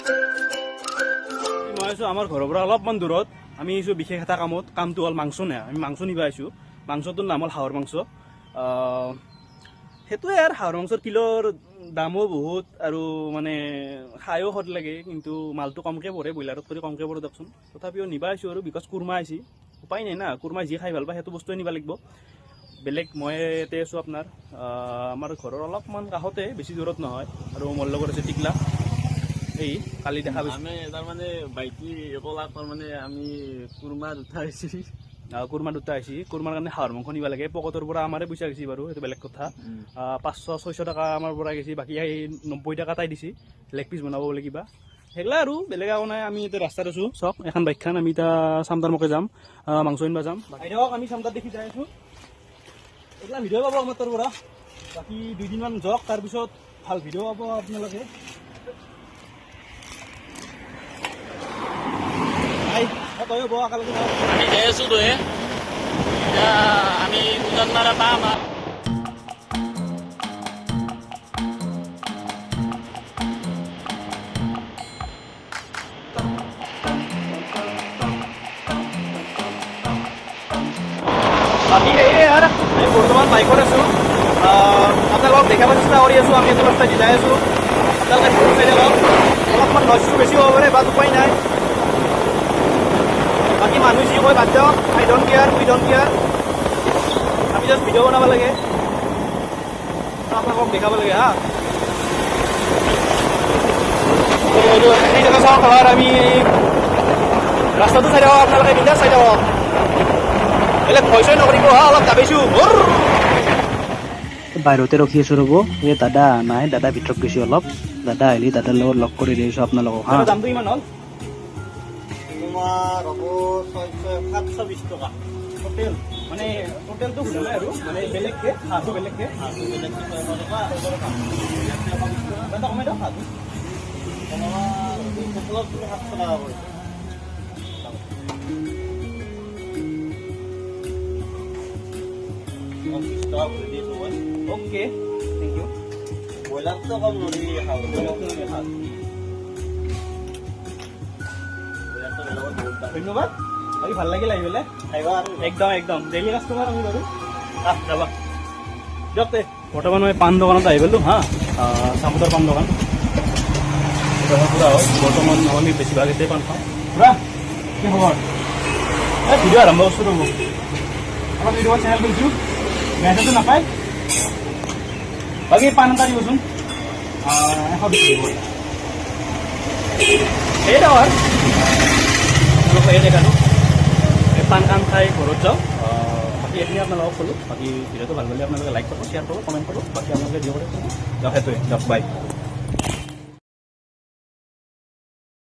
মই আছোঁ আমাৰ ঘৰৰ পৰা অলপমান দূৰত। আমি আহিছোঁ বিশেষ এটা কামত। কামটো হ'ল মাংস নিয়া। আমি মাংস নিব আহিছোঁ। মাংসটোৰ নাম হ'ল হাঁহৰ মাংস। সেইটোৱে আৰু হাঁহৰ মাংসৰ কিলোৰ দামো বহুত আৰু মানে খায়ো সোৱাদ লাগে, কিন্তু মালটো কমকৈ পৰে, ব্ৰইলাৰত কৰি কমকৈ পৰে দিয়কচোন। তথাপিও নিব আহিছোঁ আৰু বিকজ কুৰমা আহিছে, উপায় নাই না, কুৰমা যি খাই ভাল পায় সেইটো বস্তুৱে নিব লাগিব। বেলেগ মই ইয়াতে আছোঁ আপোনাৰ আমাৰ ঘৰৰ অলপমান কাষতে, বেছি দূৰত নহয়। আৰু মোৰ লগত আছে টিকলা, এই কালি দেখা পাইছোঁ। আমি তাৰমানে বাইকি কলাক তাৰমানে আমি কুৰমা দুটা আহিছি, কুৰমা দুটা আহিছে। কুৰমাৰ কাৰণে হাঁহৰ মাংস নিব লাগে। পকেটৰ পৰা আমাৰে পইচা গৈছে বাৰু, সেইটো বেলেগ কথা। 500-600 টকা আমাৰ পৰা গৈছে, বাকী 90 টকা তাই দিছে লেগ পিচ বনাব বুলি কিবা সেইগিলা আৰু বেলেগ একো নাই। আমি এতিয়া ৰাস্তাত আছোঁ, চাওক এখন বাইকখন। আমি এতিয়া চামদাৰ মুখে যাম, মাংস আনিব যাম। বাইদেউক আমি চামদাৰ দেখি যাই আছোঁ। এইগিলা ভিডিঅ' পাব আমাৰ তাৰ পৰা। বাকী 2 দিনমান যাওক, তাৰপিছত ভাল ভিডিঅ' পাব আপোনালোকে। তই হ'ব একেলগে যাওক। আমি যাই আছোঁ তই এতিয়া আমি উজান মাৰা পাম আৰু বাকী সেয়ে আৰু আমি বৰ্তমান বাইকত আছোঁ। আপোনালোকক দেখাব চেষ্টা কৰি আছোঁ। আমি এইটো ৰাস্তাত যাই আছোঁ। আপোনালোকে ভিডিঅ' চাই থাকক। অলপমান নইজটো বেছি হ'ব পাৰে, বাট উপায় নাই। বাকী মানুহ যি কয় বাদ দিয়ক। I don't care, we don't care. আমি জাষ্ট ভিডিঅ' বনাব লাগে, আপোনালোকক দেখাব লাগে হা। এইটো সেই জেগা চাওক আৰু আমি ৰাস্তাটো চাই থাকক, আপোনালোকে বিন্দাছ চাই থাকক। বেলেগ ভয় নকৰিব হা, অলপ দাবিছোঁ। বাহিৰতে ৰখি আছো ৰ'ব। এই দাদা নাই, দাদা ভিতৰত গৈছে অলপ। দাদা আহিলে দাদাৰ লগত লগ কৰি দিছোঁ আপোনালোকক হা। দামটো কিমান হ'ল? তোমাৰ হ'ব 720 টকা টোটেল মানে টোটেলটো সোধা নাই আৰু মানে বেলেগকে হাঁহটো বেলেগকে বেলেগ 600 টকা 700 টকা দাদা কমাই দিয়ক হাঁহটো। অলপ 700 টকা কৰি অ'কে, থেংক ইউ। ব্ৰইলাৰটো কম নদী খাব ধন্যবাদ। বাকী ভাল লাগিল আহি পেলাই। খাইবা আৰু একদম একদম ডেইলি কাষ্টমাৰ আমি বাৰু। যাবা দিয়ক তে। বৰ্তমান মই পাণ দোকানত আহি পালোঁ হা, চামুদাৰ পাণ দোকান। পুৰা হয় বৰ্তমান আমি বেছিভাগ এতিয়াই পাণ খাওঁ। পুৰা কি খবৰ? এই ভিডিঅ' আৰম্ভ কৰিছোঁ ৰ'ব। আমাৰ ভিডিঅ' চেনেল কৰিছোঁ, মেছেজটো নাপায়। বাকী পাণ এটা দিবচোন, 120 দিব। এই দাও আৰু এই জেগাটো এই পাণ কাণ খাই ঘৰত যাওঁ। বাকী এইখিনি আপোনালোকক ক'লোঁ। বাকী ভিডিঅ'টো ভাল পালে আপোনালোকে লাইক কৰিব, শ্বেয়াৰ কৰিব, কমেণ্ট কৰিব। বাকী আপোনালোকে দিব পাৰে। দিয়ক সেইটোৱে, দিয়ক বাই।